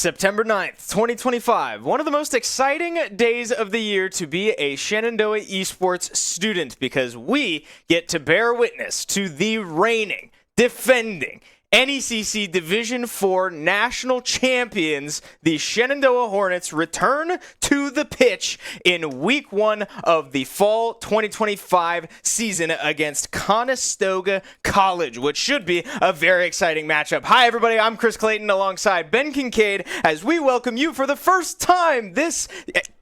September 9th, 2025. One of the most exciting days of the year to be a Shenandoah Esports student because we get to bear witness to the reigning, defending, NECC Division IV national champions, the Shenandoah Hornets, return to the pitch in week 1 of the fall 2025 season against Conestoga College, which should be a very exciting matchup. Hi, everybody. I'm Chris Clayton alongside Ben Kincaid as we welcome you for the first time this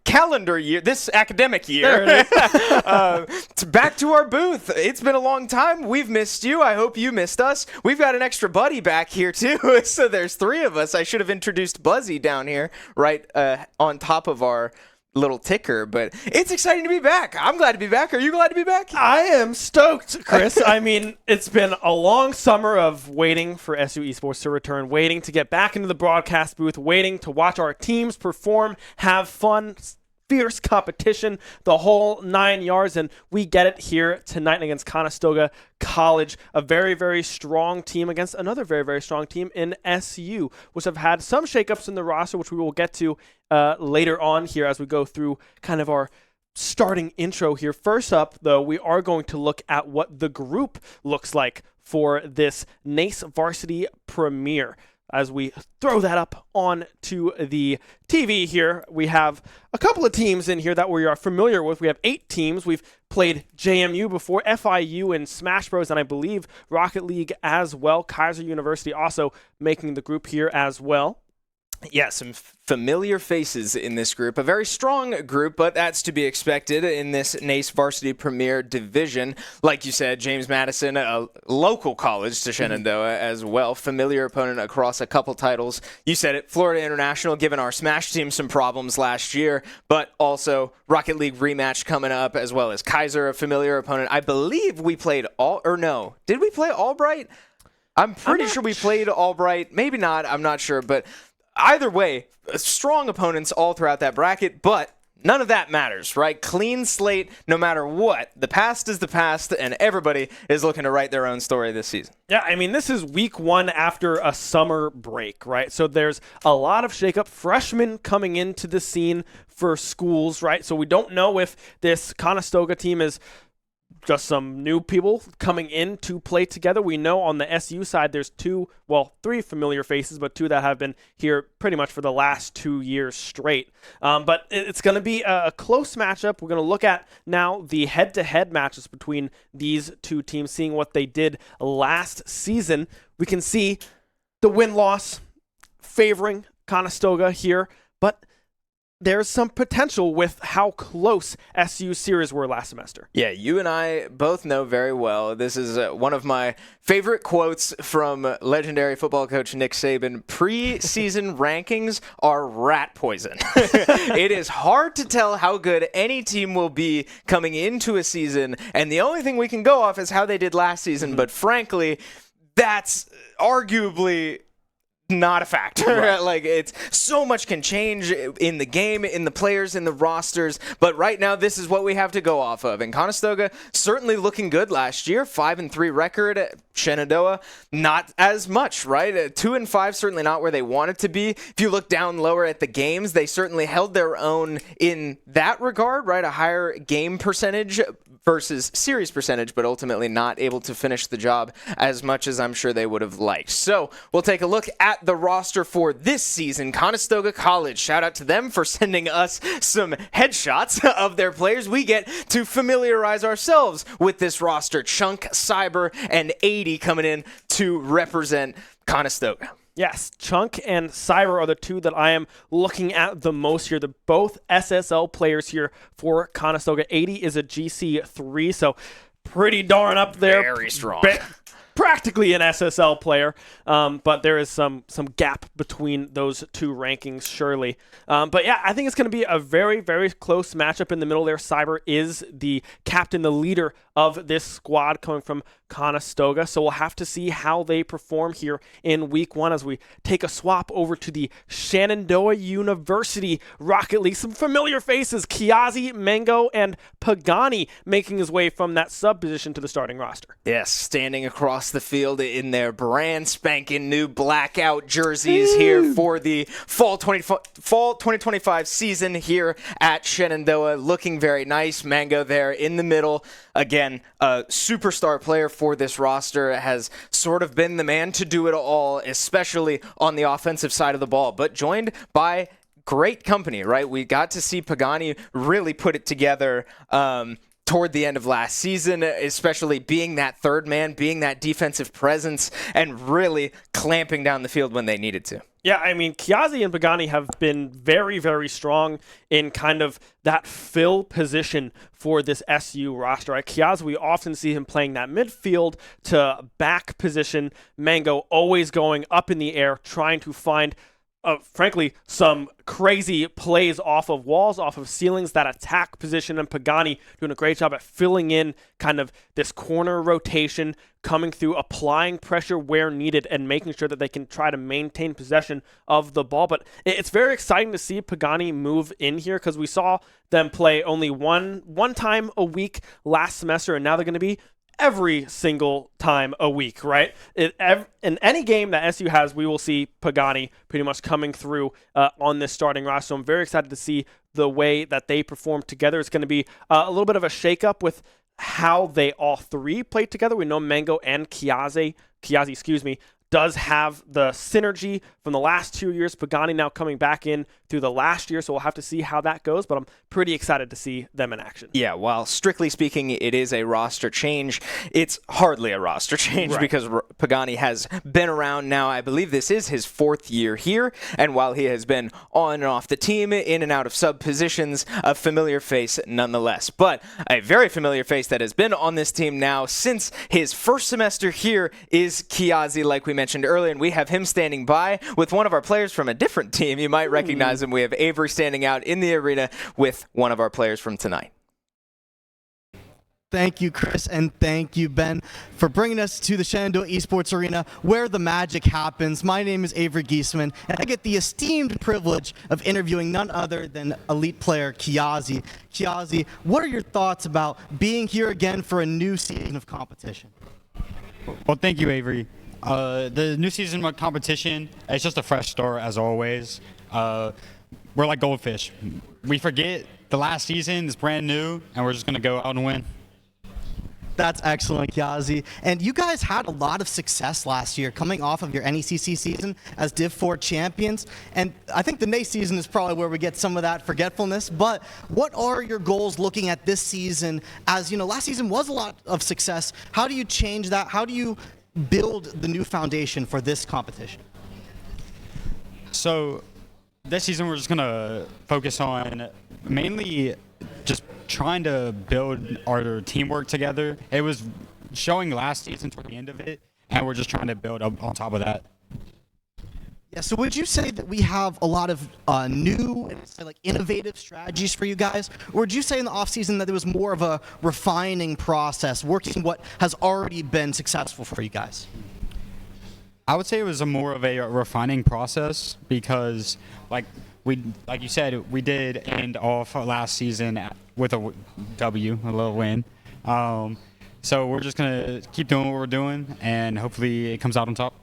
calendar year, this academic year, back to our booth. It's been a long time. We've missed you. I hope you missed us. We've got an extra buddy back here too, so there's 3 of us. I should have introduced Buzzy down here right on top of our little ticker, but it's exciting to be back. I'm glad to be back. Are you glad to be back? I am stoked, Chris. I mean, it's been a long summer of waiting for SU Esports to return, waiting to get back into the broadcast booth, waiting to watch our teams perform, have fun, fierce competition, the whole 9 yards, and we get it here tonight against Conestoga College, a very, very strong team against another very, very strong team in SU, which have had some shakeups in the roster, which we will get to later on here as we go through kind of our starting intro here. First up, though, we are going to look at what the group looks like for this NACE Varsity premiere. As we throw that up onto the TV here, we have a couple of teams in here that we are familiar with. We have 8 teams. We've played JMU before, FIU and Smash Bros, and I believe Rocket League as well. Kaiser University also making the group here as well. Yeah, some familiar faces in this group. A very strong group, but that's to be expected in this NACE Varsity Premier Division. Like you said, James Madison, a local college to Shenandoah as well. Familiar opponent across a couple titles. You said it, Florida International, giving our Smash team some problems last year, but also Rocket League rematch coming up, as well as Kaiser, a familiar opponent. I believe we played did we play Albright? I'm pretty sure we played Albright. Maybe not. I'm not sure, but either way, strong opponents all throughout that bracket, but none of that matters, right? Clean slate, no matter what. The past is the past, and everybody is looking to write their own story this season. Yeah, I mean, this is week 1 after a summer break, right? So there's a lot of shakeup. Freshmen coming into the scene for schools, right? So we don't know if this Conestoga team is just some new people coming in to play together. We know on the SU side there's 3 familiar faces, but 2 that have been here pretty much for the last 2 years straight. But it's going to be a close matchup. We're going to look at now the head-to-head matches between these 2 teams, seeing what they did last season. We can see the win-loss favoring Conestoga here, but there's some potential with how close SU series were last semester. Yeah, you and I both know very well. This is one of my favorite quotes from legendary football coach Nick Saban. Preseason rankings are rat poison. It is hard to tell how good any team will be coming into a season, and the only thing we can go off is how they did last season. But frankly, that's arguably not a factor. Right. Like, it's so much can change in the game, in the players, in the rosters, but right now this is what we have to go off of. And Conestoga certainly looking good last year, 5-3 record. Shenandoah not as much, right? 2-5 certainly not where they wanted to be. If you look down lower at the games, they certainly held their own in that regard, right? A higher game percentage versus series percentage, but ultimately not able to finish the job as much as I'm sure they would have liked. So we'll take a look at the roster for this season. Conestoga College, shout out to them for sending us some headshots of their players. We get to familiarize ourselves with this roster. Chunk, Cyber, and 80 coming in to represent Conestoga. Yes, Chunk and Cyber are the 2 that I am looking at the most here. They're both SSL players here for Conestoga. 80 is a GC3, so pretty darn up there. Very strong. Practically an SSL player, but there is some gap between those 2 rankings, surely. But yeah, I think it's going to be a very, very close matchup in the middle there. Cyber is the captain, the leader of this squad coming from Conestoga, so we'll have to see how they perform here in week 1 as we take a swap over to the Shenandoah University Rocket League. Some familiar faces, Kiazi, Mango, and Pagani making his way from that sub position to the starting roster. Yes, standing across across the field in their brand spanking new blackout jerseys here for the fall 2025 season here at Shenandoah. Looking very nice. Mango there in the middle. Again, a superstar player for this roster, has sort of been the man to do it all, especially on the offensive side of the ball, but joined by great company, right? We got to see Pagani really put it together toward the end of last season, especially being that third man, being that defensive presence, and really clamping down the field when they needed to. Yeah, I mean, Chiazzi and Pagani have been very, very strong in kind of that fill position for this SU roster. Right? Chiazzi, we often see him playing that midfield to back position. Mango always going up in the air, trying to find frankly, some crazy plays off of walls, off of ceilings, that attack position, and Pagani doing a great job at filling in kind of this corner rotation, coming through, applying pressure where needed, and making sure that they can try to maintain possession of the ball. But it's very exciting to see Pagani move in here, because we saw them play only one time a week last semester, and now they're going to be every single time a week, right? In any game that SU has, we will see Pagani pretty much coming through on this starting roster. So I'm very excited to see the way that they perform together. It's going to be a little bit of a shakeup with how they all three played together. We know Mango and Chiazzi, does have the synergy from the last 2 years. Pagani now coming back in through the last year, so we'll have to see how that goes, but I'm pretty excited to see them in action. Yeah, while strictly speaking it is a roster change, it's hardly a roster change, right? Because Pagani has been around now. I believe this is his 4th year here, and while he has been on and off the team, in and out of sub positions, a familiar face nonetheless. But a very familiar face that has been on this team now since his first semester here is Chiazzi, like we mentioned earlier, and we have him standing by with one of our players from a different team. You might recognize him. We have Avery standing out in the arena with one of our players from tonight. Thank you, Chris, and thank you, Ben, for bringing us to the Shenandoah Esports Arena, where the magic happens. My name is Avery Giesman, and I get the esteemed privilege of interviewing none other than elite player Chiazzi. Chiazzi, what are your thoughts about being here again for a new season of competition? Well, thank you, Avery. The new season of competition, it's just a fresh start as always. We're like goldfish. We forget the last season is brand new, and we're just going to go out and win. That's excellent, Chiazzi. And you guys had a lot of success last year coming off of your NECC season as Div 4 champions. And I think the NACE season is probably where we get some of that forgetfulness. But what are your goals looking at this season? As you know, last season was a lot of success. How do you change that? How do you build the new foundation for this competition? So this season we're just going to focus on mainly just trying to build our teamwork together. It was showing last season toward the end of it, and we're just trying to build up on top of that. Yeah, so would you say that we have a lot of new and like innovative strategies for you guys? Or would you say in the offseason that there was more of a refining process, working what has already been successful for you guys? I would say it was more of a refining process because, like you said, we did end off last season with a W, a little win. So we're just going to keep doing what we're doing, and hopefully it comes out on top.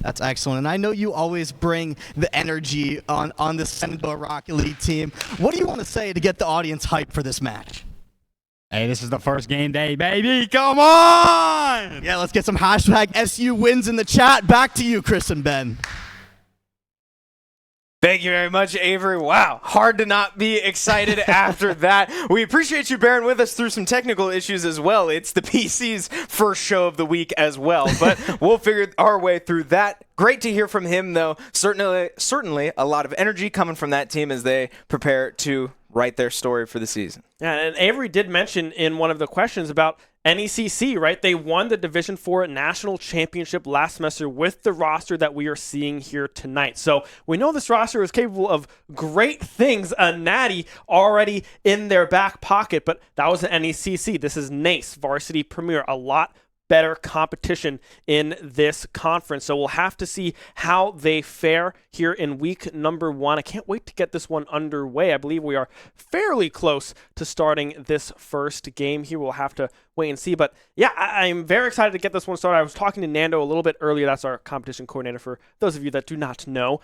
That's excellent. And I know you always bring the energy on this Shenandoah Rock Elite team. What do you want to say to get the audience hyped for this match? Hey, this is the first game day, baby. Come on! Yeah, let's get some hashtag SU wins in the chat. Back to you, Chris and Ben. Thank you very much, Avery. Wow, hard to not be excited after that. We appreciate you bearing with us through some technical issues as well. It's the PC's first show of the week as well, but we'll figure our way through that. Great to hear from him, though. Certainly a lot of energy coming from that team as they prepare to write their story for the season. Yeah, and Avery did mention in one of the questions about NECC, right? They won the Division 4 National Championship last semester with the roster that we are seeing here tonight. So we know this roster is capable of great things, a natty already in their back pocket, but that was an NECC. This is NACE, Varsity Premier, a lot better competition in this conference. So we'll have to see how they fare here in week number 1. I can't wait to get this one underway. I believe we are fairly close to starting this first game here. We'll have to wait and see. But yeah, I'm very excited to get this one started. I was talking to Nando a little bit earlier. That's our competition coordinator for those of you that do not know.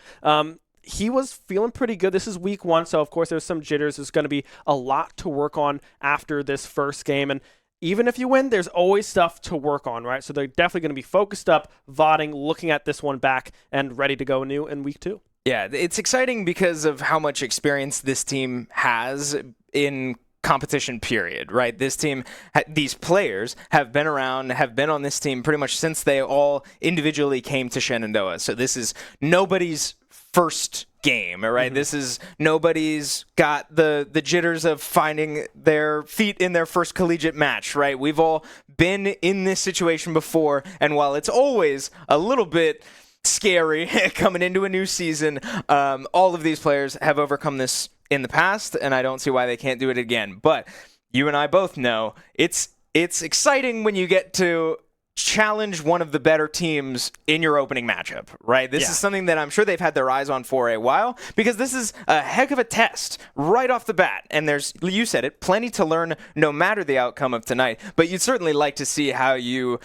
He was feeling pretty good. This is week 1, so of course there's some jitters. There's going to be a lot to work on after this first game. And even if you win, there's always stuff to work on, right? So they're definitely going to be focused up, VODing, looking at this one back, and ready to go new in week 2. Yeah, it's exciting because of how much experience this team has in competition period, right? This team, these players have been around, have been on this team pretty much since they all individually came to Shenandoah. So this is nobody's first game, right? Mm-hmm. This is nobody's got the jitters of finding their feet in their first collegiate match, right? We've all been in this situation before, and while it's always a little bit scary coming into a new season, all of these players have overcome this in the past, and I don't see why they can't do it again. But you and I both know it's exciting when you get to challenge one of the better teams in your opening matchup, right? This is something that I'm sure they've had their eyes on for a while, because this is a heck of a test right off the bat. And there's, you said it, plenty to learn no matter the outcome of tonight. But you'd certainly like to see how you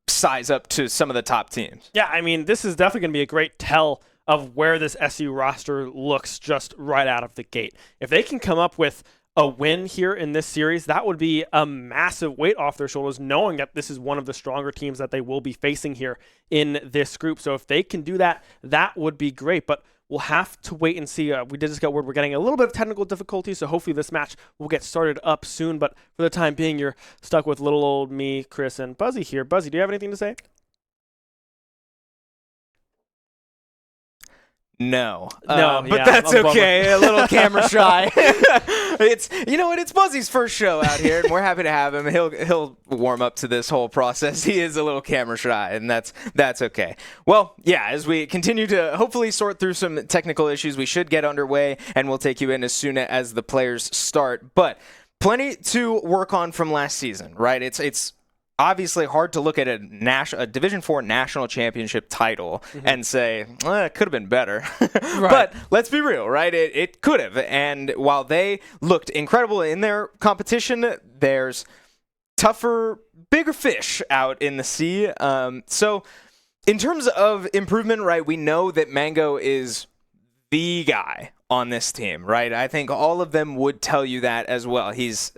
size up to some of the top teams. Yeah, I mean, this is definitely going to be a great tell of where this SU roster looks just right out of the gate. If they can come up with a win here in this series, that would be a massive weight off their shoulders, knowing that this is one of the stronger teams that they will be facing here in this group. So if they can do that, that would be great. But we'll have to wait and see. We did just get word we're getting a little bit of technical difficulty, so hopefully this match will get started up soon. But for the time being, you're stuck with little old me, Chris, and Buzzy here. Buzzy, do you have anything to say? No, but that's okay. A little camera shy. It's, you know what? It's Buzzy's first show out here, and we're happy to have him. He'll warm up to this whole process. He is a little camera shy, and that's okay. Well, yeah, as we continue to hopefully sort through some technical issues, we should get underway, and we'll take you in as soon as the players start. But plenty to work on from last season, right? It's obviously hard to look at a Division IV national championship title and say, it could have been better. Right. But let's be real, right? It could have. And while they looked incredible in their competition, there's tougher, bigger fish out in the sea. So in terms of improvement, right, we know that Mango is the guy on this team, right? I think all of them would tell you that as well. He's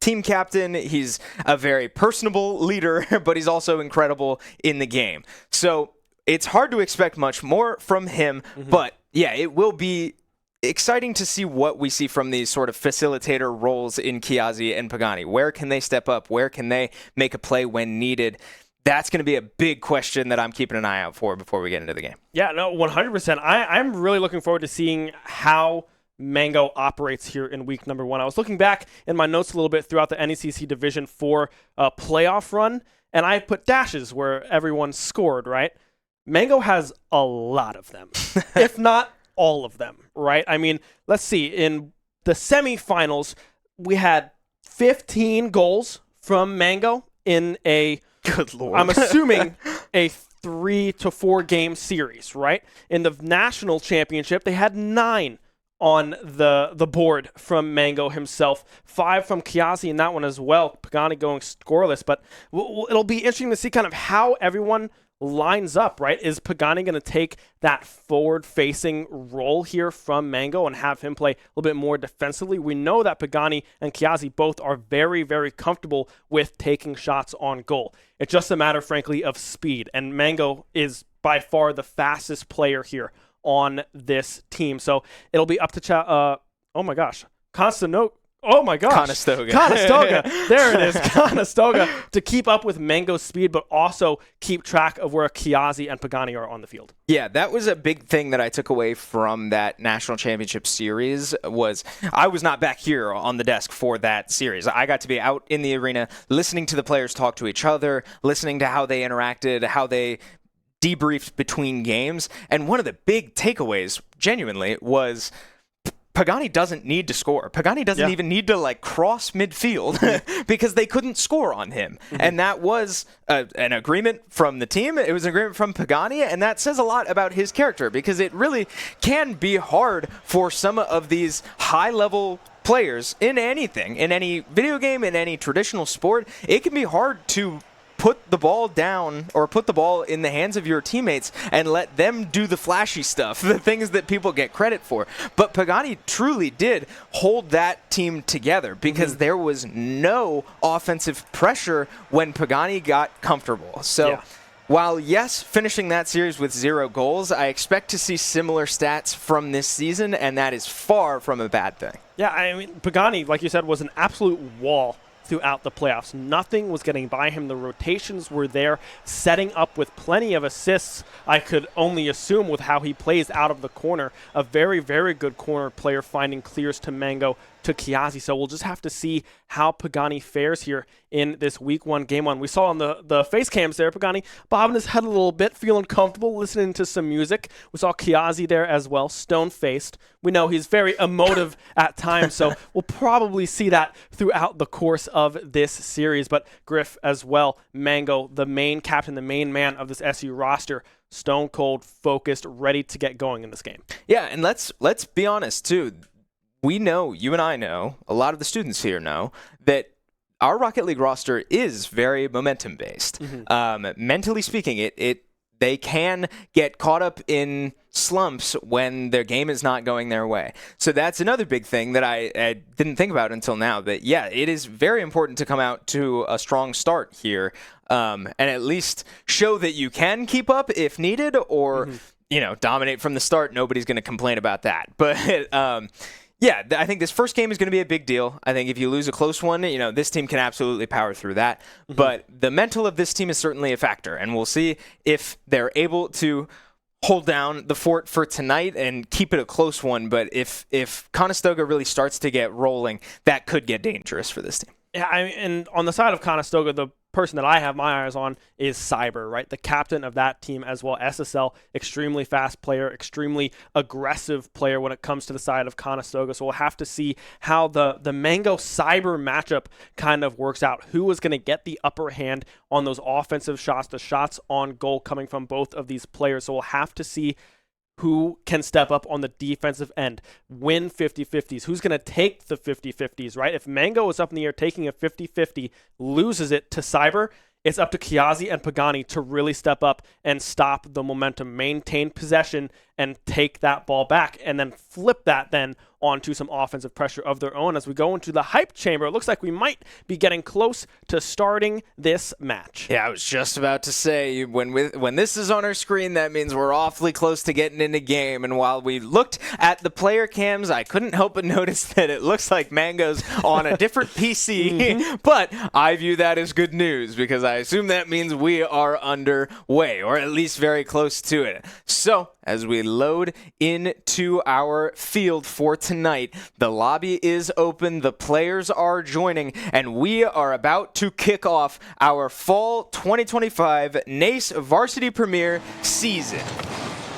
team captain, he's a very personable leader, but he's also incredible in the game. So it's hard to expect much more from him, but yeah, it will be exciting to see what we see from these sort of facilitator roles in Kiazi and Pagani. Where can they step up? Where can they make a play when needed? That's going to be a big question that I'm keeping an eye out for before we get into the game. Yeah, no, 100%. I'm really looking forward to seeing how Mango operates here in week number 1. I was looking back in my notes a little bit throughout the NACC Division 4 playoff run, and I put dashes where everyone scored, right? Mango has a lot of them, if not all of them, right? I mean, let's see. In the semifinals, we had 15 goals from Mango in a, good Lord, I'm assuming a 3 to 4 game series, right? In the national championship, they had 9 on the board from Mango himself, 5 from Kiazi in that one as well. Pagani going scoreless, but it'll be interesting to see kind of how everyone lines up, right? Is Pagani going to take that forward-facing role here from Mango and have him play a little bit more defensively? We know that Pagani and Kiazi both are very, very comfortable with taking shots on goal. It's just a matter, frankly, of speed, and Mango is by far the fastest player here on this team. So it'll be up to oh my gosh, Conestoga. There it is, Conestoga, to keep up with Mango's speed, but also keep track of where Kiazi and Pagani are on the field. Yeah, that was a big thing that I took away from that national championship series. Was I was not back here on the desk for that series. I got to be out in the arena listening to the players talk to each other, listening to how they interacted, how they debriefed between games. And one of the big takeaways, genuinely, was Pagani doesn't need to score. Pagani doesn't even need to like cross midfield because they couldn't score on him. And that was an agreement from the team. It was an agreement from Pagani, and that says a lot about his character because it really can be hard for some of these high-level players in anything, in any video game, in any traditional sport. It can be hard to put the ball down or put the ball in the hands of your teammates and let them do the flashy stuff, the things that people get credit for. But Pagani truly did hold that team together because there was no offensive pressure when Pagani got comfortable. So while, yes, finishing that series with 0 goals, I expect to see similar stats from this season, and that is far from a bad thing. Yeah, I mean, Pagani, like you said, was an absolute wall throughout the playoffs. Nothing was getting by him. The rotations were there, setting up with plenty of assists, I could only assume, with how he plays out of the corner. A very, very good corner player, finding clears to Mango, to Kiazi. So we'll just have to see how Pagani fares here in this week 1, game 1. We saw on the face cams there, Pagani bobbing his head a little bit, feeling comfortable, listening to some music. We saw Kiazi there as well, stone-faced. We know he's very emotive at times, so we'll probably see that throughout the course of this series. But Griff as well, Mango, the main captain, the main man of this SU roster, stone cold, focused, ready to get going in this game. Yeah, and let's be honest too. We know, you and I know, a lot of the students here know, that our Rocket League roster is very momentum-based. Mentally speaking, they can get caught up in slumps when their game is not going their way. So that's another big thing that I didn't think about until now, that, yeah, it is very important to come out to a strong start here and at least show that you can keep up if needed or, dominate from the start. Nobody's going to complain about that. But yeah, I think this first game is going to be a big deal. I think if you lose a close one, this team can absolutely power through that. But the mental of this team is certainly a factor, and we'll see if they're able to hold down the fort for tonight and keep it a close one. But if Conestoga really starts to get rolling, that could get dangerous for this team. Yeah, and on the side of Conestoga, the person that I have my eyes on is Cyber, right? The captain of that team as well. SSL, extremely fast player, extremely aggressive player when it comes to the side of Conestoga. So we'll have to see how the Mango Cyber matchup kind of works out. Who is going to get the upper hand on those offensive shots, the shots on goal coming from both of these players. So we'll have to see who can step up on the defensive end, win 50-50s, who's going to take the 50-50s, right? If Mango is up in the air taking a 50-50, loses it to Cyber, it's up to Kiazi and Pagani to really step up and stop the momentum, maintain possession, and take that ball back, and then flip that then onto some offensive pressure of their own. As we go into the hype chamber, it looks like we might be getting close to starting this match. Yeah, I was just about to say, when this is on our screen, that means we're awfully close to getting in a game. And while we looked at the player cams, I couldn't help but notice that it looks like Mango's on a different PC. But I view that as good news because I assume that means we are underway, or at least very close to it. So as we load into our field for tonight, the lobby is open, the players are joining, and we are about to kick off our fall 2025 NACE Varsity Premier season.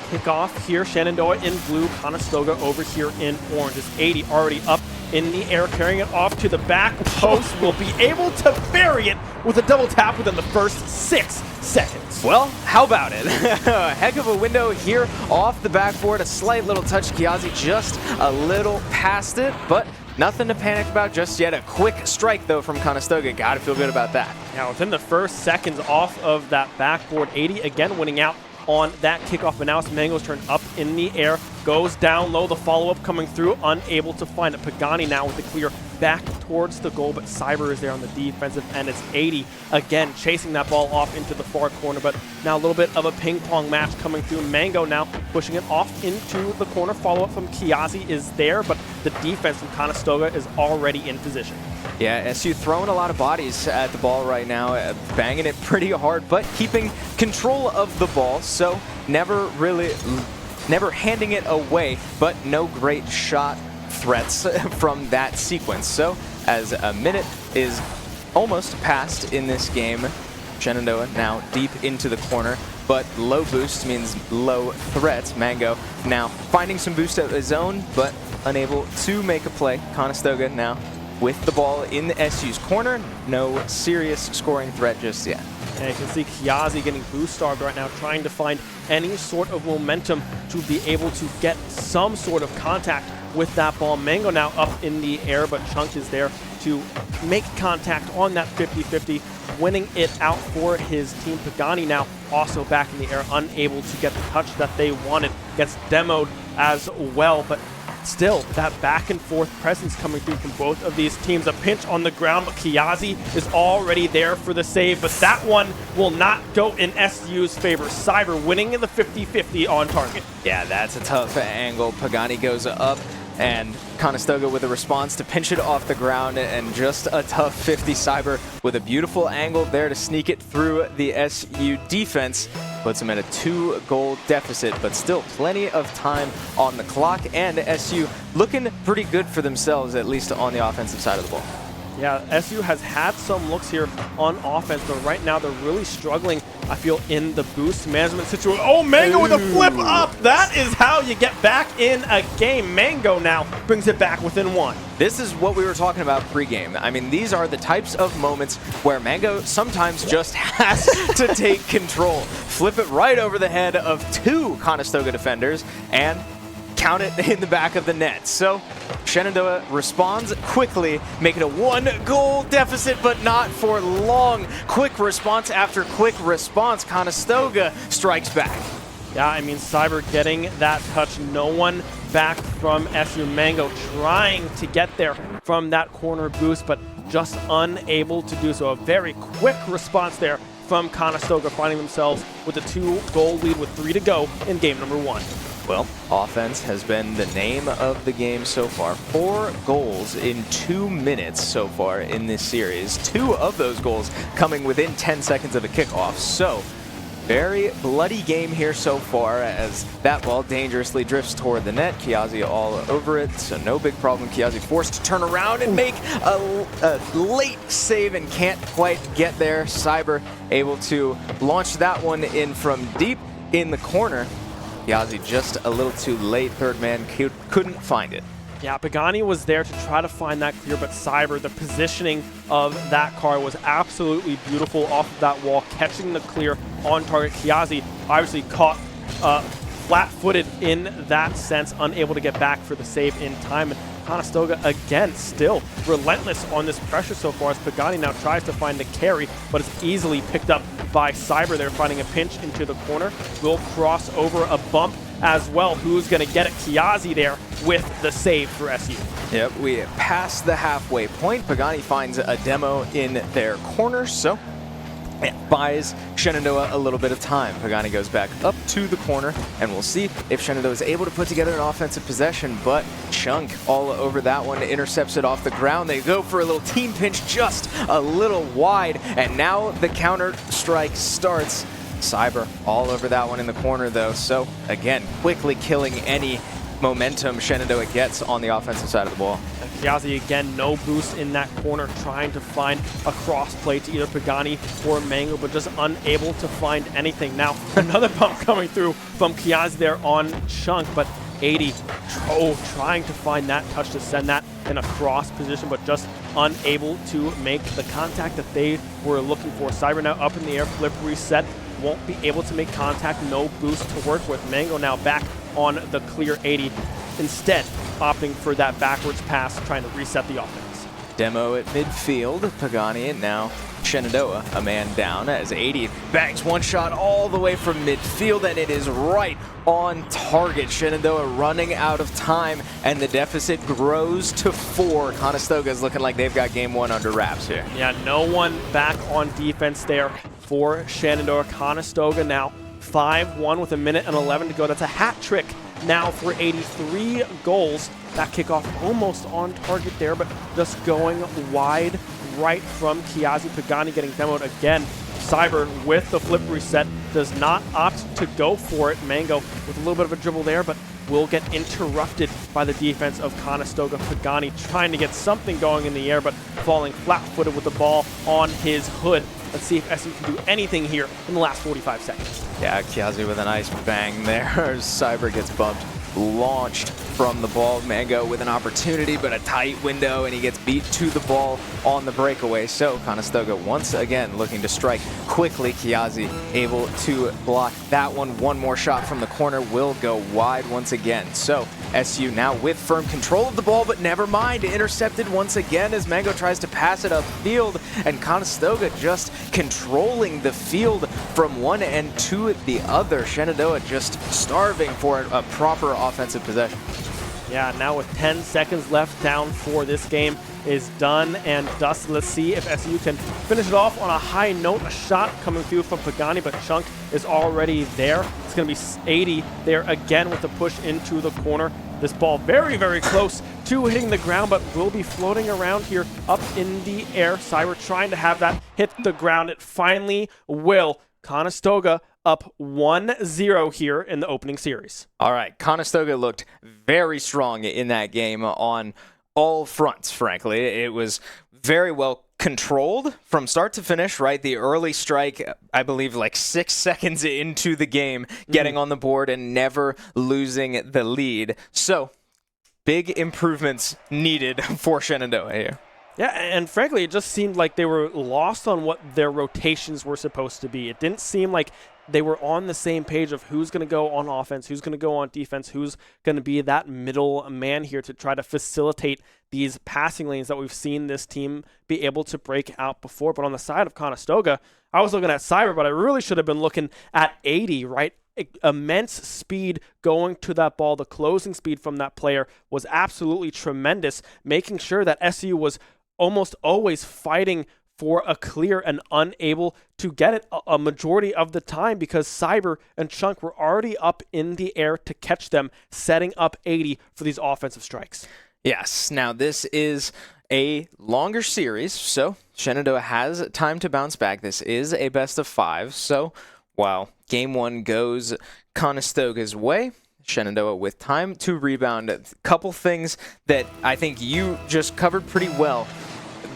Kickoff here, Shenandoah in blue, Conestoga over here in orange. It's 80 already up in the air, carrying it off to the back post. Will be able to bury it with a double tap within the first 6 seconds. Well, how about it? A heck of a window here off the backboard. A slight little touch. Kiazi just a little past it, but nothing to panic about just yet. A quick strike, though, from Conestoga. Got to feel good about that. Now, within the first seconds off of that backboard, 80 again winning out on that kickoff, but now it's Mango's turn up in the air, goes down low, the follow-up coming through, unable to find it. Pagani now with the clear back towards the goal, but Cyber is there on the defensive end. It's 80 again chasing that ball off into the far corner, but now a little bit of a ping-pong match coming through. Mango now pushing it off into the corner. Follow-up from Kiazi is there, but the defense from Conestoga is already in position. Yeah, SU throwing a lot of bodies at the ball right now, banging it pretty hard, but keeping control of the ball, so never handing it away, but no great shot threats from that sequence. So as a minute is almost passed in this game, Shenandoah now deep into the corner, but low boost means low threat. Mango now finding some boost of his own, but unable to make a play. Conestoga now with the ball in the SU's corner. No serious scoring threat just yet. And you can see Kiazi getting boost starved right now, trying to find any sort of momentum to be able to get some sort of contact with that ball. Mango now up in the air, but Chunk is there to make contact on that 50-50, winning it out for his team. Pagani now also back in the air, unable to get the touch that they wanted. Gets demoed as well, but still, that back and forth presence coming through from both of these teams. A pinch on the ground, but Kiazi is already there for the save, but that one will not go in SU's favor. Cyber winning in the 50-50 on target. Yeah, that's a tough angle. Pagani goes up, and Conestoga with a response to pinch it off the ground, and just a tough 50. Cyber with a beautiful angle there to sneak it through the SU defense. Puts him at a 2-goal deficit, but still plenty of time on the clock, and SU looking pretty good for themselves, at least on the offensive side of the ball. Yeah, SU has had some looks here on offense, but right now they're really struggling, I feel, in the boost management situation. Oh, Mango with a flip up! That is how you get back in a game. Mango now brings it back within one. This is what we were talking about pregame. I mean, these are the types of moments where Mango sometimes just has to take control. Flip it right over the head of 2 Conestoga defenders and count it in the back of the net. So Shenandoah responds quickly, making a 1-goal deficit, but not for long. Quick response after quick response. Conestoga strikes back. Yeah, I mean, Cyber getting that touch. No one back from SU. Mango trying to get there from that corner boost, but just unable to do so. A very quick response there from Conestoga, finding themselves with a 2-goal lead with 3 to go in game number 1. Well, offense has been the name of the game so far. 4 goals in 2 minutes so far in this series. 2 of those goals coming within 10 seconds of a kickoff. So, very bloody game here so far as that ball dangerously drifts toward the net. Kiazi all over it, so no big problem. Kiazi forced to turn around and make a late save and can't quite get there. Cyber able to launch that one in from deep in the corner. Kiazi just a little too late. Third man couldn't find it. Yeah, Pagani was there to try to find that clear, but Cyber, the positioning of that car was absolutely beautiful off of that wall, catching the clear on target. Kiazi obviously caught flat-footed in that sense, unable to get back for the save in time. And Conestoga, again, still relentless on this pressure so far as Pagani now tries to find the carry, but it's easily picked up by Cyber. They're finding a pinch into the corner. Will cross over a bump as well. Who's going to get it? Kiazi there with the save for SU. Yep, we passed the halfway point. Pagani finds a demo in their corner, so it buys Shenandoah a little bit of time. Pagani goes back up to the corner, and we'll see if Shenandoah is able to put together an offensive possession, but Chunk all over that one, intercepts it off the ground. They go for a little team pinch, just a little wide, and now the counter strike starts. Cyber all over that one in the corner, though, so again, quickly killing any momentum Shenandoah gets on the offensive side of the ball. Kiazi again, no boost in that corner, trying to find a cross play to either Pagani or Mango, but just unable to find anything. Now, another bump coming through from Kiazi there on Chunk, but 80 trying to find that touch to send that in a cross position, but just unable to make the contact that they were looking for. Cyber now up in the air, flip reset, won't be able to make contact, no boost to work with. Mango now back on the clear 80, instead opting for that backwards pass, trying to reset the offense. Demo at midfield, Pagani, and now Shenandoah, a man down as 80 bangs one shot all the way from midfield, and it is right on target. Shenandoah running out of time, and the deficit grows to 4. Conestoga is looking like they've got game 1 under wraps here. Yeah, no one back on defense there for Shenandoah. Conestoga now 5-1 with 1:11 to go. That's a hat trick now for 83 goals. That kickoff almost on target there, but just going wide right from Kiazi. Pagani getting demoed again. Cyber with the flip reset does not opt to go for it. Mango with a little bit of a dribble there, but will get interrupted by the defense of Conestoga. Pagani trying to get something going in the air, but falling flat-footed with the ball on his hood. Let's see if SU can do anything here in the last 45 seconds. Yeah, Kiazi with a nice bang there. Cyber gets bumped launched from the ball. Mango with an opportunity, but a tight window, and he gets beat to the ball on the breakaway. So Conestoga once again looking to strike quickly. Kiazi able to block that one. One more shot from the corner will go wide once again. So SU now with firm control of the ball, but never mind. Intercepted once again as Mango tries to pass it upfield, and Conestoga just controlling the field from one end to the other. Shenandoah just starving for a proper offensive possession. Yeah, now with 10 seconds left, down for this game is done and dusted. Let's see if SU can finish it off on a high note. A shot coming through from Pagani, but Chunk is already there. It's going to be 80 there again with the push into the corner. This ball very, very close to hitting the ground, but will be floating around here up in the air. Cyber trying to have that hit the ground. It finally will. Conestoga up 1-0 here in the opening series. All right, Conestoga looked very strong in that game on all fronts, frankly. It was very well controlled from start to finish, right? The early strike, I believe like 6 seconds into the game, getting on the board and never losing the lead. So, big improvements needed for Shenandoah here. Yeah, and frankly, it just seemed like they were lost on what their rotations were supposed to be. It didn't seem like they were on the same page of who's going to go on offense, who's going to go on defense, who's going to be that middle man here to try to facilitate these passing lanes that we've seen this team be able to break out before. But on the side of Conestoga, I was looking at Cyber, but I really should have been looking at 80, right? Immense speed going to that ball. The closing speed from that player was absolutely tremendous, making sure that SU was almost always fighting for a clear and unable to get it a majority of the time because Cyber and Chunk were already up in the air to catch them, setting up 80 for these offensive strikes. Yes, now this is a longer series, so Shenandoah has time to bounce back. This is a best of 5, so while game 1 goes Conestoga's way, Shenandoah with time to rebound. A couple things that I think you just covered pretty well.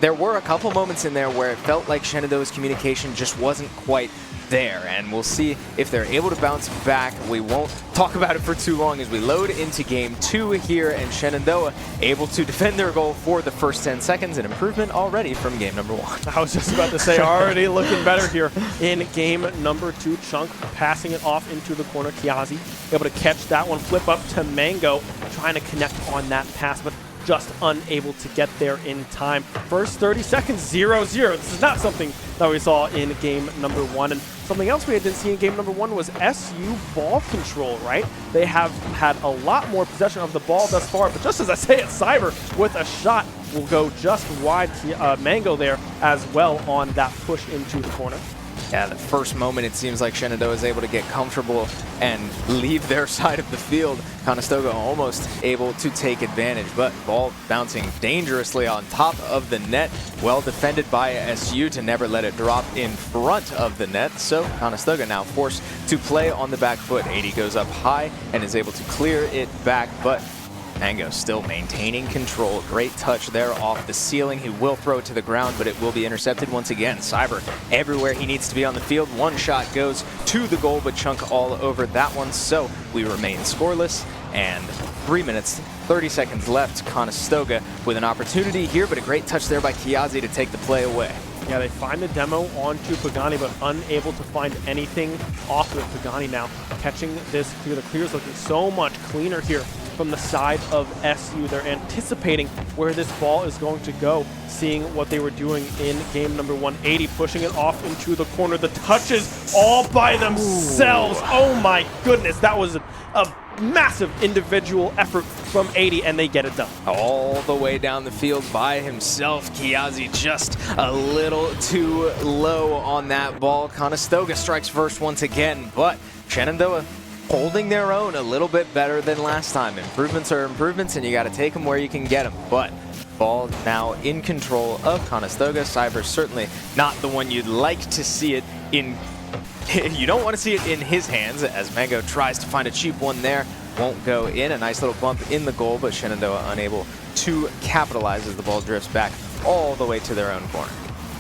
There were a couple moments in there where it felt like Shenandoah's communication just wasn't quite there, and we'll see if they're able to bounce back. We won't talk about it for too long as we load into game 2 here, and Shenandoah able to defend their goal for the first 10 seconds, an improvement already from game number 1. I was just about to say, already looking better here in game number 2. Chunk passing it off into the corner. Kiazi able to catch that one, flip up to Mango, trying to connect on that pass, but just unable to get there in time. First 30 seconds, 0-0. This is not something that we saw in game number 1. And something else we didn't see in game number 1 was SU ball control, right? They have had a lot more possession of the ball thus far, but just as I say it, Cyber with a shot will go just wide. Mango there as well on that push into the corner. Yeah, the first moment it seems like Shenandoah is able to get comfortable and leave their side of the field. Conestoga almost able to take advantage, but ball bouncing dangerously on top of the net. Well defended by SU to never let it drop in front of the net. So Conestoga now forced to play on the back foot. 80 goes up high and is able to clear it back, but Mango still maintaining control. Great touch there off the ceiling. He will throw it to the ground, but it will be intercepted once again. Cyber everywhere he needs to be on the field. One shot goes to the goal, but Chunk all over that one. So we remain scoreless, and 3 minutes, 30 seconds left. Conestoga with an opportunity here, but a great touch there by Kiazi to take the play away. Yeah, they find the demo onto Pagani, but unable to find anything off of it. Pagani now catching this clear. The clear is looking so much cleaner here from the side of SU. They're anticipating where this ball is going to go, seeing what they were doing in game number 180, pushing it off into the corner. The touches all by themselves. Ooh. Oh my goodness, that was a massive individual effort from 80, and they get it done. All the way down the field by himself. Kiazi just a little too low on that ball. Conestoga strikes first once again, but Shenandoah holding their own a little bit better than last time. Improvements are improvements, and you got to take them where you can get them. But ball now in control of Conestoga. Cyber's certainly not the one you'd like to see it in. You don't want to see it in his hands as Mango tries to find a cheap one there. Won't go in. A nice little bump in the goal, but Shenandoah unable to capitalize as the ball drifts back all the way to their own corner.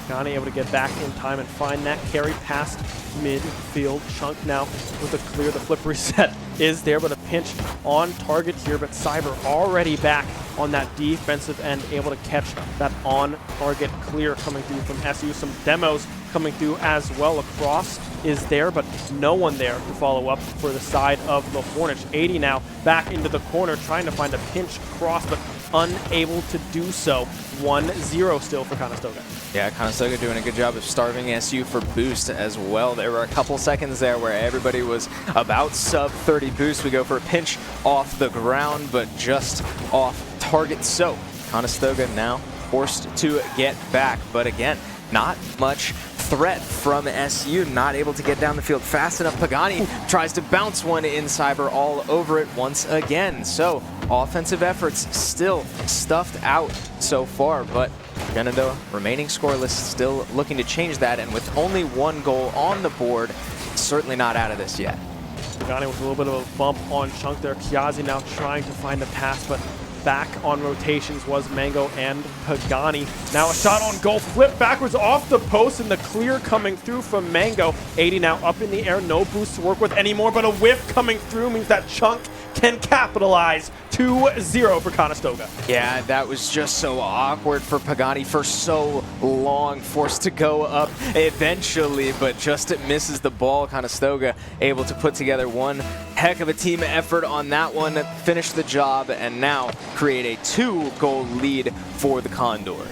Pagani able to get back in time and find that carry past midfield. Chunk now with a clear. The flip reset is there, but a pinch on target here. But Cyber already back on that defensive end, able to catch that on-target clear coming through from SU. Some demos coming through as well. Across is there, but no one there to follow up for the side of the Hornets. 80 now back into the corner, trying to find a pinch cross, but unable to do so. 1-0 still for Conestoga. Yeah, Conestoga doing a good job of starving SU for boost as well. There were a couple seconds there where everybody was about sub 30 boost. We go for a pinch off the ground, but just off target. So Conestoga now forced to get back, but again, not much threat from SU, not able to get down the field fast enough. Pagani tries to bounce one in Cyber all over it once again. So offensive efforts still stuffed out so far, but Shenandoah remaining scoreless, still looking to change that, and with only one goal on the board, certainly not out of this yet. Pagani with a little bit of a bump on Chunk there. Kiazi now trying to find a pass, but back on rotations was Mango and Pagani. Now a shot on goal, flip backwards off the post, and the clear coming through from Mango. 80 now up in the air, no boost to work with anymore, but a whiff coming through means that Chunk can capitalize. 2-0 for Conestoga. Yeah, that was just so awkward for Pagani for so long, forced to go up eventually, but just misses the ball. Conestoga able to put together one heck of a team effort on that one, finish the job, and now create a 2-goal lead for the Condors.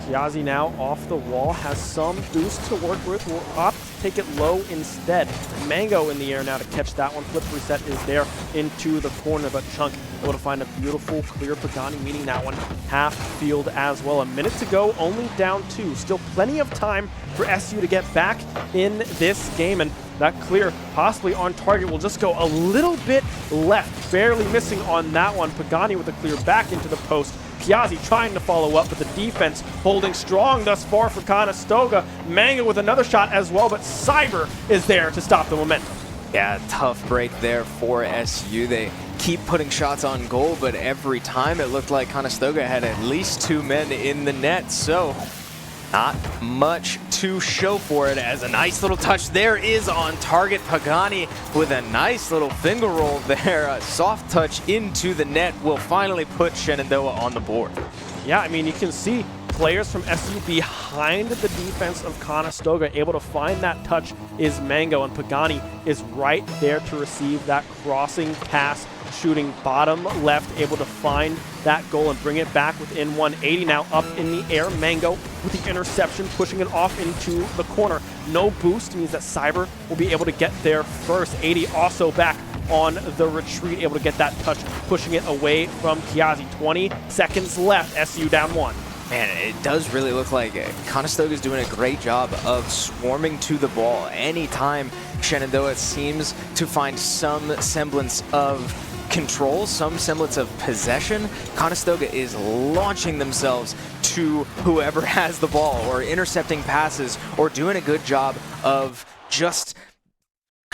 Kiazi now off the wall, has some boost to work with, will opt to take it low instead. Mango in the air now to catch that one. Flip reset is there into the corner, but Chunk able to find a beautiful clear. Pagani meeting that one half field as well. A minute to go, only down 2. Still plenty of time for SU to get back in this game, and that clear possibly on target will just go a little bit left, barely missing on that one. Pagani with a clear back into the post. Kiazi trying to follow up, but the defense holding strong thus far for Conestoga. Mango with another shot as well, but Cyber is there to stop the momentum. Yeah, tough break there for SU. They keep putting shots on goal, but every time it looked like Conestoga had at least 2 men in the net, so not much to show for it, as a nice little touch there is on target. Pagani with a nice little finger roll there. A soft touch into the net will finally put Shenandoah on the board. Yeah, I mean, you can see players from SU behind the defense of Conestoga. Able to find that touch is Mango, and Pagani is right there to receive that crossing pass, shooting bottom left, able to find that goal and bring it back within 180. Now up in the air, Mango with the interception, pushing it off into the corner. No boost means that Cyber will be able to get there first. 80 also back on the retreat, able to get that touch, pushing it away from Kiazi. 20 seconds left, SU down 1. Man, it does really look like Conestoga is doing a great job of swarming to the ball. Anytime Shenandoah seems to find some semblance of control, some semblance of possession, Conestoga is launching themselves to whoever has the ball, or intercepting passes, or doing a good job of just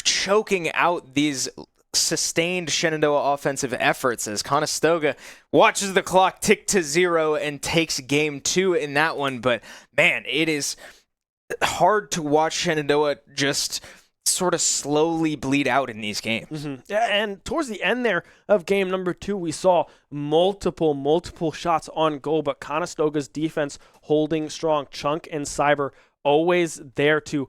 choking out these sustained Shenandoah offensive efforts, as Conestoga watches the clock tick to 0 and takes game 2 in that one. But man, it is hard to watch Shenandoah just sort of slowly bleed out in these games. Yeah, and towards the end there of game number 2, we saw multiple shots on goal, but Conestoga's defense holding strong. Chunk and Cyber always there to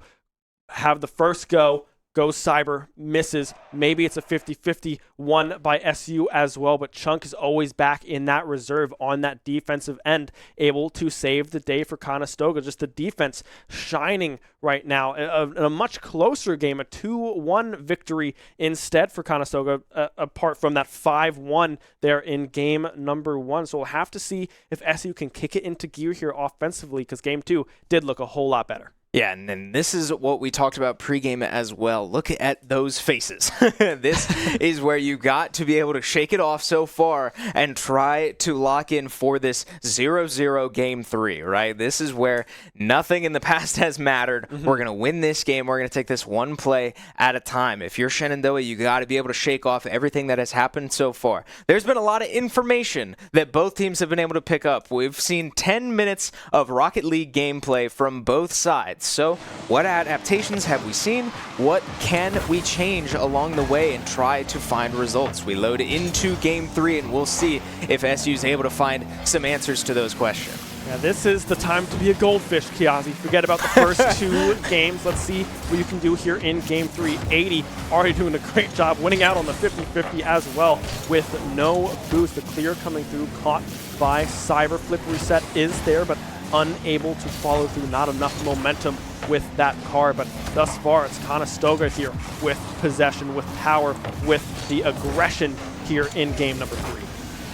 have the first go. Goes Cyber, misses. Maybe it's a 50-50 won by SU as well, but Chunk is always back in that reserve on that defensive end, able to save the day for Conestoga. Just the defense shining right now. A much closer game, a 2-1 victory instead for Conestoga, apart from that 5-1 there in game number 1. So we'll have to see if SU can kick it into gear here offensively, because game 2 did look a whole lot better. Yeah, and then this is what we talked about pregame as well. Look at those faces. This is where you got to be able to shake it off so far and try to lock in for this 0-0 game 3, right? This is where nothing in the past has mattered. We're going to win this game. We're going to take this one play at a time. If you're Shenandoah, you got to be able to shake off everything that has happened so far. There's been a lot of information that both teams have been able to pick up. We've seen 10 minutes of Rocket League gameplay from both sides. So what adaptations have we seen? What can we change along the way and try to find results? We load into game 3 and we'll see if SU is able to find some answers to those questions. Yeah, this is the time to be a goldfish, Kiazi. Forget about the first 2 games. Let's see what you can do here in game 3. 80 already doing a great job, winning out on the 50-50 as well with no boost. The clear coming through, caught by Cyber. Flip reset is there, but unable to follow through. Not enough momentum with that car, but thus far it's Conestoga here with possession, with power, with the aggression here in game number 3.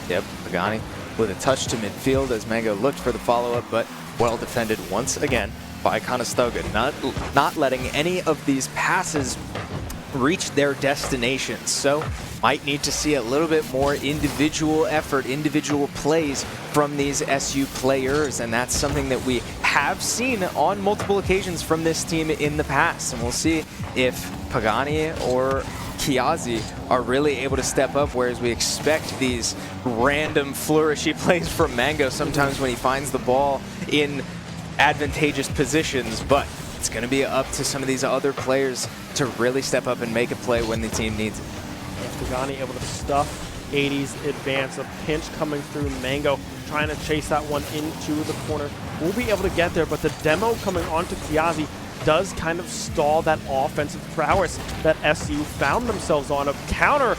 Yep, Pagani with a touch to midfield as Mango looked for the follow-up, but well defended once again by Conestoga. Not letting any of these passes reach their destinations. So might need to see a little bit more individual effort, individual plays from these SU players, and that's something that we have seen on multiple occasions from this team in the past. And we'll see if Pagani or Kiazi are really able to step up, whereas we expect these random flourishy plays from Mango sometimes when he finds the ball in advantageous positions, but it's going to be up to some of these other players to really step up and make a play when the team needs it. Pagani able to stuff 80's advance, a pinch coming through. Mango trying to chase that one into the corner. We'll be able to get there, but the demo coming onto Kiazi does kind of stall that offensive prowess that SU found themselves on. A counter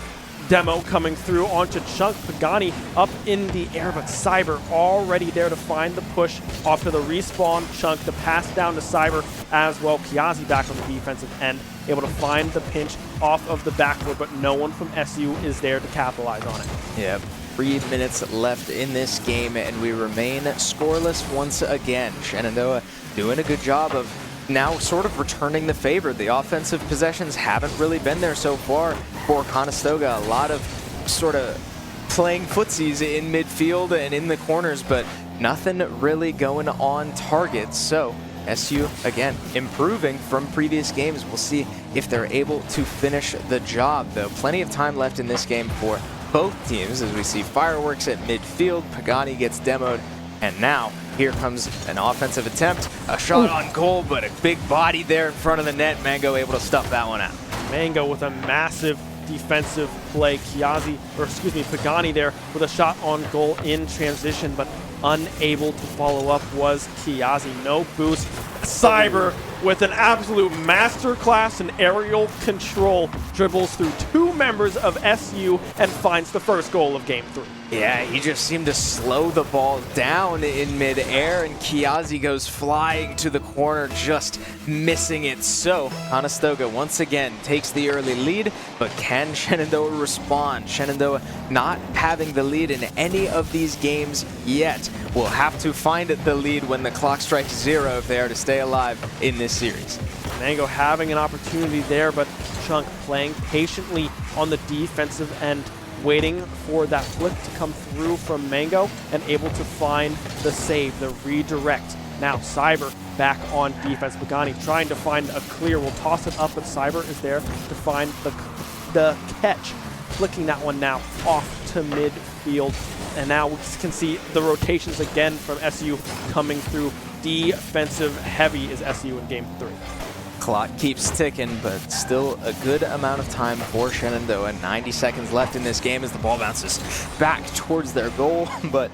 demo coming through onto Chunk. Pagani up in the air, but Cyber already there to find the push off to the respawn. Chunk, the pass down to Cyber as well. Kiazi back on the defensive end, able to find the pinch off of the backboard, but no one from SU is there to capitalize on it. Yep. 3 minutes left in this game, and we remain scoreless once again. Shenandoah doing a good job of now sort of returning the favor. The offensive possessions haven't really been there so far for Conestoga. A lot of sort of playing footsies in midfield and in the corners, but nothing really going on target. So SU, again, improving from previous games. We'll see if they're able to finish the job, though. Plenty of time left in this game for both teams as we see fireworks at midfield. Pagani gets demoed, and now here comes an offensive attempt. A shot on goal, but a big body there in front of the net. Mango able to stuff that one out. Mango with a massive defensive play. Pagani there with a shot on goal in transition, but unable to follow up was Kiazi. No boost. Cyber with an absolute masterclass in aerial control dribbles through 2 members of SU and finds the first goal of game 3. Yeah, he just seemed to slow the ball down in midair, and Kiazi goes flying to the corner, just missing it. So Conestoga once again takes the early lead, but can Shenandoah respond? Shenandoah not having the lead in any of these games yet. Will have to find the lead when the clock strikes 0 if they are to stay alive in this series. Mango having an opportunity there, but Chunk playing patiently on the defensive end, waiting for that flick to come through from Mango and able to find the save, the redirect. Now Cyber back on defense. Pagani trying to find a clear, will toss it up, but Cyber is there to find the catch, flicking that one now off to midfield. And now we can see the rotations again from SU coming through. Defensive heavy is SU in game 3. Clock keeps ticking, but still a good amount of time for Shenandoah. 90 seconds left in this game as the ball bounces back towards their goal, but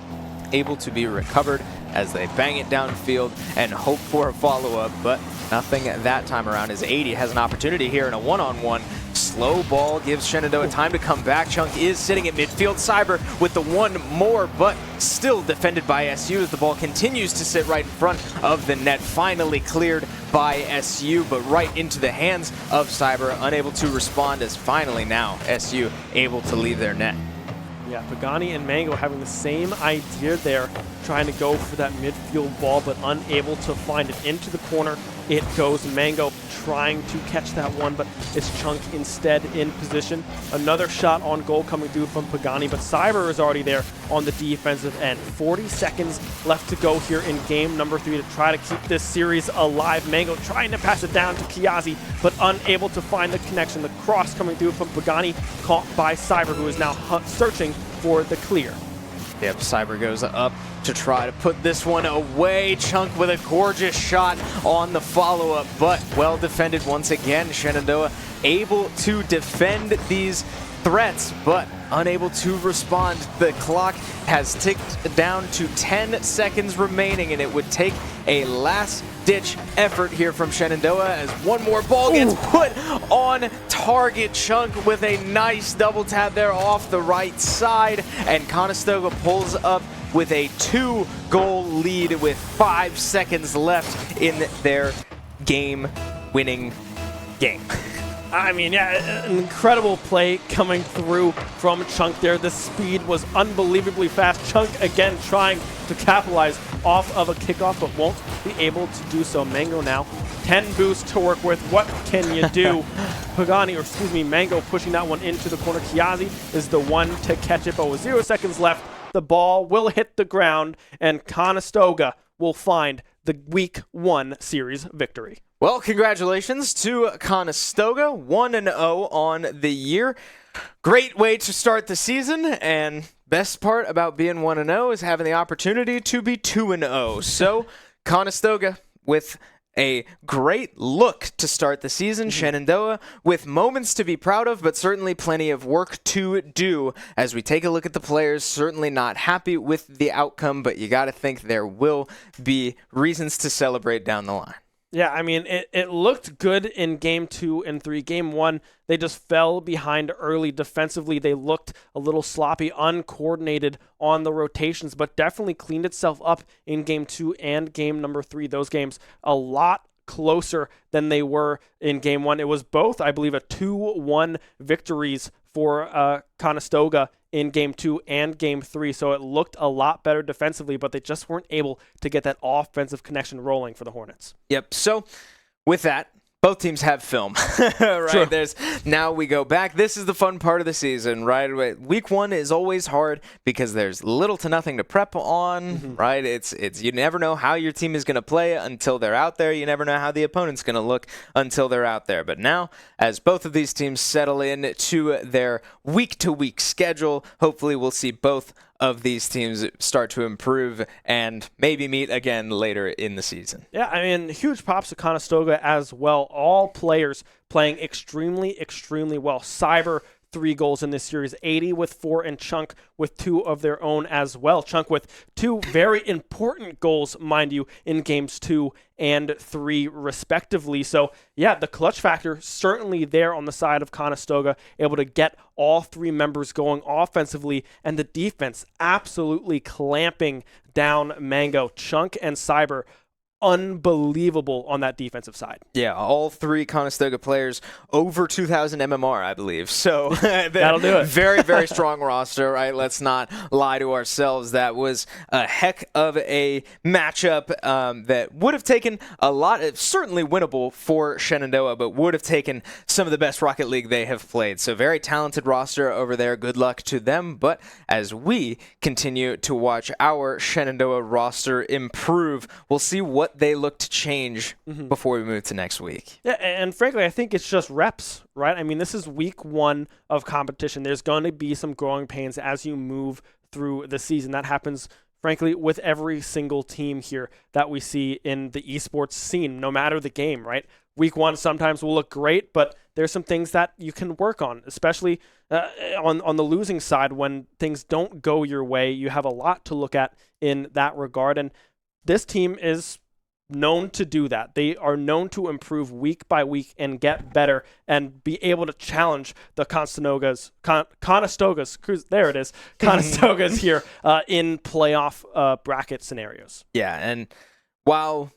able to be recovered as they bang it downfield and hope for a follow-up, but nothing that time around as 80 has an opportunity here in a one-on-one. Slow ball gives Shenandoah time to come back. Chunk is sitting at midfield. Cyber with the one more, but still defended by SU as the ball continues to sit right in front of the net. Finally cleared by SU, but right into the hands of Cyber, unable to respond as finally now SU able to leave their net. Yeah, Pagani and Mango having the same idea there, trying to go for that midfield ball, but unable to find it into the corner. It goes. Mango trying to catch that one, but it's Chunk instead in position. Another shot on goal coming through from Pagani, but Cyber is already there on the defensive end. 40 seconds left to go here in game number 3 to try to keep this series alive. Mango trying to pass it down to Kiazi, but unable to find the connection. The cross coming through from Pagani, caught by Cyber, who is now searching for the clear. Yep, Cyber goes up to try to put this one away. Chunk with a gorgeous shot on the follow-up, but well defended once again. Shenandoah able to defend these threats, but unable to respond. The clock has ticked down to 10 seconds remaining, and it would take a last-ditch effort here from Shenandoah as one more ball gets put on target. Chunk with a nice double tap there off the right side, and Conestoga pulls up with a 2-goal lead with 5 seconds left in their game-winning game. I mean, yeah, an incredible play coming through from Chunk there. The speed was unbelievably fast. Chunk again trying to capitalize off of a kickoff, but won't be able to do so. Mango now 10 boosts to work with. What can you do? Mango pushing that one into the corner. Kiazi is the one to catch it, but with 0 seconds left, the ball will hit the ground, and Conestoga will find the Week 1 series victory. Well, congratulations to Conestoga, 1-0 on the year. Great way to start the season, and best part about being 1-0 is having the opportunity to be 2-0. So, Conestoga with a great look to start the season. Shenandoah with moments to be proud of, but certainly plenty of work to do. As we take a look at the players, certainly not happy with the outcome, but you got to think there will be reasons to celebrate down the line. Yeah, I mean, it looked good in Game 2 and 3. Game 1, they just fell behind early defensively. They looked a little sloppy, uncoordinated on the rotations, but definitely cleaned itself up in Game 2 and Game number 3. Those games a lot closer than they were in Game 1. It was both, I believe, a 2-1 victories for Conestoga in Game 2 and Game 3, so it looked a lot better defensively, but they just weren't able to get that offensive connection rolling for the Hornets. Yep, so with that, both teams have film, right? Sure. Now we go back. This is the fun part of the season, right? Week 1 is always hard because there's little to nothing to prep on, right? It's you never know how your team is going to play until they're out there. You never know how the opponent's going to look until they're out there. But now, as both of these teams settle in to their week-to-week schedule, hopefully we'll see both of these teams start to improve and maybe meet again later in the season. Yeah, I mean, huge props to Conestoga as well. All players playing extremely, extremely well. Cyber, 3 goals in this series, 80 with 4, and Chunk with 2 of their own as well. Chunk with 2 very important goals, mind you, in games 2 and 3 respectively. So yeah, the clutch factor certainly there on the side of Conestoga, able to get all 3 members going offensively, and the defense absolutely clamping down Mango. Chunk and Cyber, unbelievable on that defensive side. Yeah, all 3 Conestoga players over 2,000 MMR, I believe. So that'll do it. Very, very strong roster, right? Let's not lie to ourselves. That was a heck of a matchup that would have taken a lot, certainly winnable for Shenandoah, but would have taken some of the best Rocket League they have played. So very talented roster over there. Good luck to them. But as we continue to watch our Shenandoah roster improve, we'll see what they look to change before we move to next week. Yeah, and frankly, I think it's just reps, right? I mean, this is week 1 of competition. There's going to be some growing pains as you move through the season. That happens, frankly, with every single team here that we see in the esports scene, no matter the game, right? Week 1 sometimes will look great, but there's some things that you can work on, especially on the losing side. When things don't go your way, you have a lot to look at in that regard, and this team is known to do that. They are known to improve week by week and get better and be able to challenge the Conestogas, Conestogas here in playoff bracket scenarios. Yeah, and while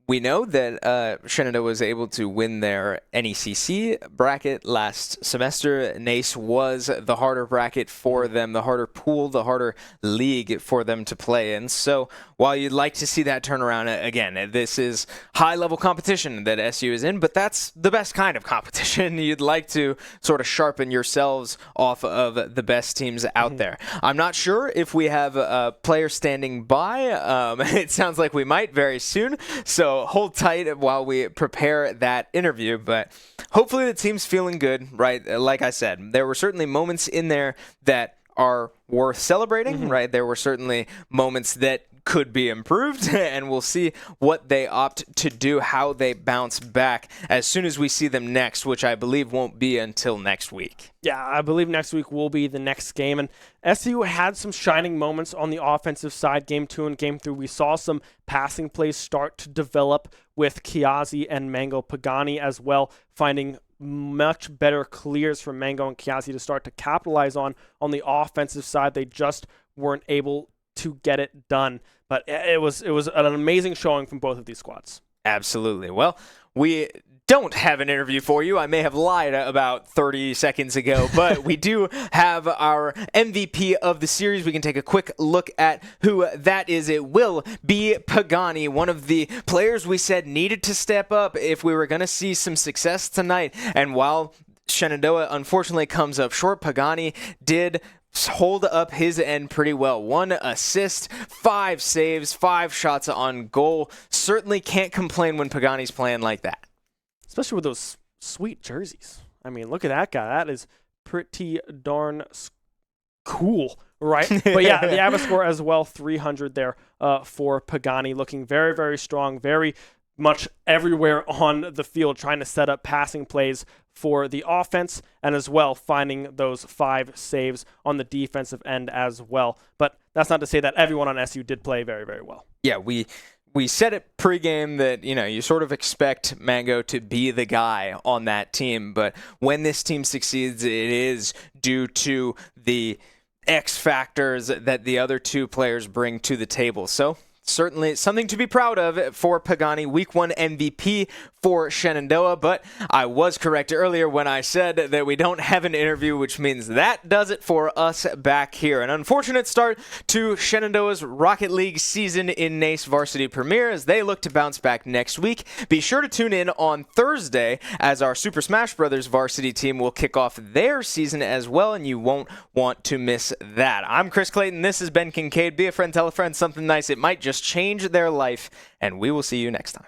We know that Shenandoah was able to win their NECC bracket last semester. NACE was the harder bracket for them, the harder pool, the harder league for them to play in. So while you'd like to see that turnaround, again, this is high-level competition that SU is in, but that's the best kind of competition. You'd like to sort of sharpen yourselves off of the best teams out there. I'm not sure if we have a player standing by. It sounds like we might very soon. So hold tight while we prepare that interview, but hopefully the team's feeling good, right? Like I said, there were certainly moments in there that are worth celebrating, right? There were certainly moments that could be improved, and we'll see what they opt to do, how they bounce back as soon as we see them next, which I believe won't be until next week. Yeah, I believe next week will be the next game. And SU had some shining moments on the offensive side. Game 2 and Game 3, we saw some passing plays start to develop with Kiazi and Mango Pagani as well, finding much better clears for Mango and Kiazi to start to capitalize on the offensive side. They just weren't able to get it done. But it was an amazing showing from both of these squads. Absolutely. Well, we don't have an interview for you. I may have lied about 30 seconds ago, but we do have our MVP of the series. We can take a quick look at who that is. It will be Pagani, one of the players we said needed to step up if we were going to see some success tonight. And while Shenandoah unfortunately comes up short, Pagani did hold up his end pretty well. 1 assist, 5 saves, 5 shots on goal. Certainly can't complain when Pagani's playing like that. Especially with those sweet jerseys. I mean, look at that guy. That is pretty darn cool, right? But yeah, the average score as well, 300 there for Pagani. Looking very, very strong, very much everywhere on the field, trying to set up passing plays for the offense, and as well finding those 5 saves on the defensive end as well. But that's not to say that everyone on SU did play very, very well. Yeah, we said it pregame that, you sort of expect Mango to be the guy on that team, but when this team succeeds, it is due to the X factors that the other 2 players bring to the table. So certainly something to be proud of for Pagani. Week 1 MVP for Shenandoah, but I was correct earlier when I said that we don't have an interview, which means that does it for us back here. An unfortunate start to Shenandoah's Rocket League season in NACE Varsity Premier as they look to bounce back next week. Be sure to tune in on Thursday as our Super Smash Bros. Varsity team will kick off their season as well, and you won't want to miss that. I'm Chris Clayton. This is Ben Kincaid. Be a friend, tell a friend something nice. It might just change their life, and we will see you next time.